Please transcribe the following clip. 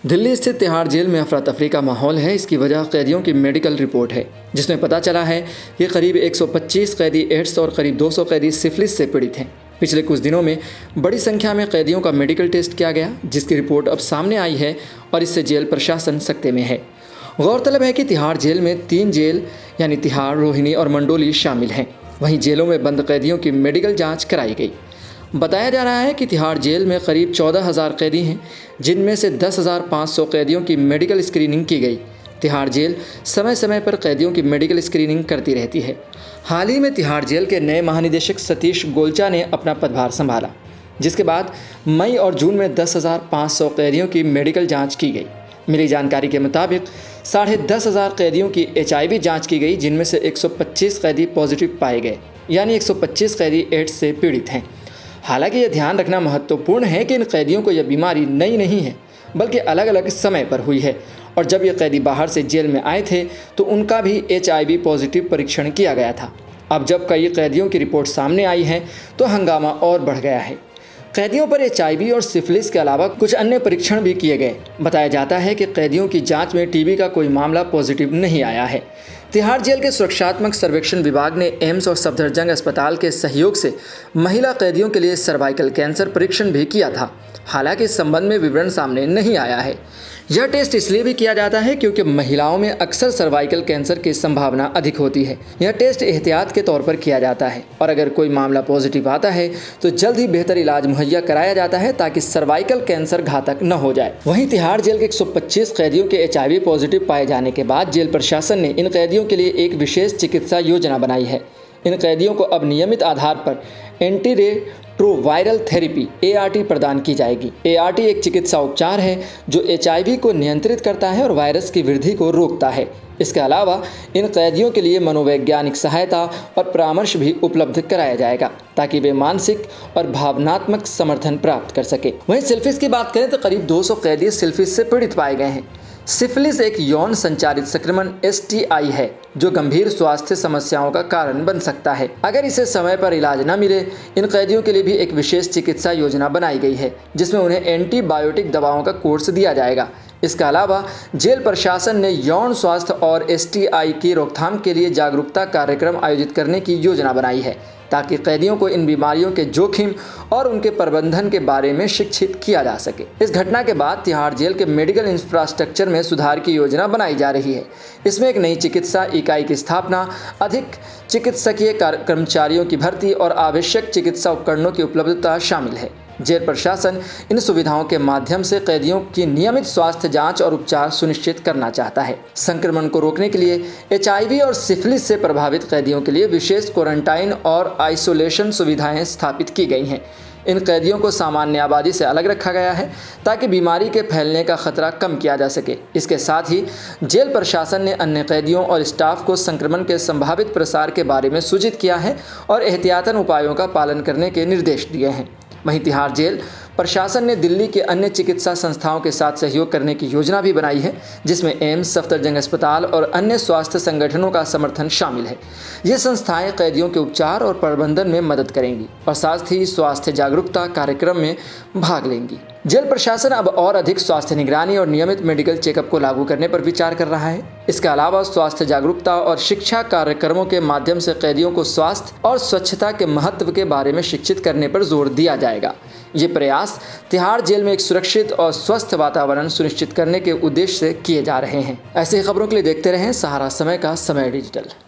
दिल्ली स्थित तिहाड़ जेल में अफरा तफरी का माहौल है। इसकी वजह कैदियों की मेडिकल रिपोर्ट है, जिसमें पता चला है कि करीब 125 कैदी एड्स और करीब 200 कैदी सिफिलिस से पीड़ित हैं। पिछले कुछ दिनों में बड़ी संख्या में कैदियों का मेडिकल टेस्ट किया गया, जिसकी रिपोर्ट अब सामने आई है और इससे जेल प्रशासन सकते में है। गौरतलब है कि तिहाड़ जेल में 3 जेल यानी तिहाड़, रोहिणी और मंडोली शामिल हैं। वहीं जेलों में बंद कैदियों की मेडिकल जाँच कराई गई। बताया जा रहा है कि तिहाड़ जेल में करीब 14,000 कैदी हैं, जिनमें से 10,500 कैदियों की मेडिकल स्क्रीनिंग की गई। तिहाड़ जेल समय समय पर कैदियों की मेडिकल स्क्रीनिंग करती रहती है। हाल ही में तिहाड़ जेल के नए महानिदेशक सतीश गोलचा ने अपना पदभार संभाला, जिसके बाद मई और जून में 10,500 कैदियों की मेडिकल जाँच की गई। मिली जानकारी के मुताबिक 10,500 कैदियों की HIV जाँच की गई, जिनमें से 125 कैदी पॉजिटिव पाए गए, यानी 125 कैदी एड्स से पीड़ित हैं। हालांकि यह ध्यान रखना महत्वपूर्ण है कि इन कैदियों को यह बीमारी नई नहीं है, बल्कि अलग अलग समय पर हुई है और जब ये कैदी बाहर से जेल में आए थे तो उनका भी HIV पॉजिटिव परीक्षण किया गया था। अब जब कई कैदियों की रिपोर्ट सामने आई है तो हंगामा और बढ़ गया है। कैदियों पर HIV और सिफिलिस के अलावा कुछ अन्य परीक्षण भी किए गए। बताया जाता है कि कैदियों की जांच में TB का कोई मामला पॉजिटिव नहीं आया है। तिहाड़ जेल के सुरक्षात्मक सर्वेक्षण विभाग ने एम्स और सफदरजंग अस्पताल के सहयोग से महिला कैदियों के लिए सर्वाइकल कैंसर परीक्षण भी किया था। हालांकि इस संबंध में विवरण सामने नहीं आया है। यह टेस्ट इसलिए भी किया जाता है क्योंकि महिलाओं में अक्सर सर्वाइकल कैंसर की संभावना अधिक होती है। यह टेस्ट एहतियात के तौर पर किया जाता है और अगर कोई मामला पॉजिटिव आता है तो जल्द ही बेहतर इलाज मुहैया कराया जाता है ताकि सर्वाइकल कैंसर घातक न हो जाए। वहीं तिहाड़ जेल के 125 कैदियों के HIV पॉजिटिव पाए जाने के बाद जेल प्रशासन ने इन कैदियों के लिए एक विशेष चिकित्सा योजना बनाई है। इन कैदियों को अब नियमित आधार पर एंटीरेट्रोवायरल थेरेपी ART प्रदान की जाएगी। ART एक चिकित्सा उपचार है जो HIV को नियंत्रित करता है और वायरस की वृद्धि को रोकता है। इसके अलावा इन कैदियों के लिए मनोवैज्ञानिक सहायता और परामर्श भी उपलब्ध कराया जाएगा ताकि वे मानसिक और भावनात्मक समर्थन प्राप्त कर सके। वहीं सिफिलिस की बात करें तो करीब 200 कैदी सिफिलिस से पीड़ित पाए गए हैं। सिफिलिस एक यौन संचारित संक्रमण STI है जो गंभीर स्वास्थ्य समस्याओं का कारण बन सकता है। अगर इसे समय पर इलाज न मिले, इन कैदियों के लिए भी एक विशेष चिकित्सा योजना बनाई गई है, जिसमें उन्हें एंटीबायोटिक दवाओं का कोर्स दिया जाएगा। इसके अलावा जेल प्रशासन ने यौन स्वास्थ्य और STI की रोकथाम के लिए जागरूकता कार्यक्रम आयोजित करने की योजना बनाई है ताकि कैदियों को इन बीमारियों के जोखिम और उनके प्रबंधन के बारे में शिक्षित किया जा सके। इस घटना के बाद तिहाड़ जेल के मेडिकल इंफ्रास्ट्रक्चर में सुधार की योजना बनाई जा रही है। इसमें एक नई चिकित्सा इकाई की स्थापना, अधिक चिकित्सकीय कर्मचारियों की भर्ती और आवश्यक चिकित्सा उपकरणों की उपलब्धता शामिल है। जेल प्रशासन इन सुविधाओं के माध्यम से कैदियों की नियमित स्वास्थ्य जांच और उपचार सुनिश्चित करना चाहता है। संक्रमण को रोकने के लिए HIV और सिफिलिस से प्रभावित कैदियों के लिए विशेष क्वारंटाइन और आइसोलेशन सुविधाएं स्थापित की गई हैं। इन कैदियों को सामान्य आबादी से अलग रखा गया है ताकि बीमारी के फैलने का खतरा कम किया जा सके। इसके साथ ही जेल प्रशासन ने अन्य कैदियों और स्टाफ को संक्रमण के संभावित प्रसार के बारे में सूचित किया है और एहतियातन उपायों का पालन करने के निर्देश दिए हैं। वहीं तिहाड़ जेल प्रशासन ने दिल्ली के अन्य चिकित्सा संस्थाओं के साथ सहयोग करने की योजना भी बनाई है, जिसमें एम्स, सफदरजंग अस्पताल और अन्य स्वास्थ्य संगठनों का समर्थन शामिल है। ये संस्थाएं कैदियों के उपचार और प्रबंधन में मदद करेंगी और साथ ही स्वास्थ्य जागरूकता कार्यक्रम में भाग लेंगी। जेल प्रशासन अब और अधिक स्वास्थ्य निगरानी और नियमित मेडिकल चेकअप को लागू करने पर विचार कर रहा है। इसके अलावा स्वास्थ्य जागरूकता और शिक्षा कार्यक्रमों के माध्यम से कैदियों को स्वास्थ्य और स्वच्छता के महत्व के बारे में शिक्षित करने पर जोर दिया जाएगा। ये प्रयास तिहाड़ जेल में एक सुरक्षित और स्वस्थ वातावरण सुनिश्चित करने के उद्देश्य से किए जा रहे हैं। ऐसी खबरों के लिए देखते रहें सहारा समय का समय डिजिटल।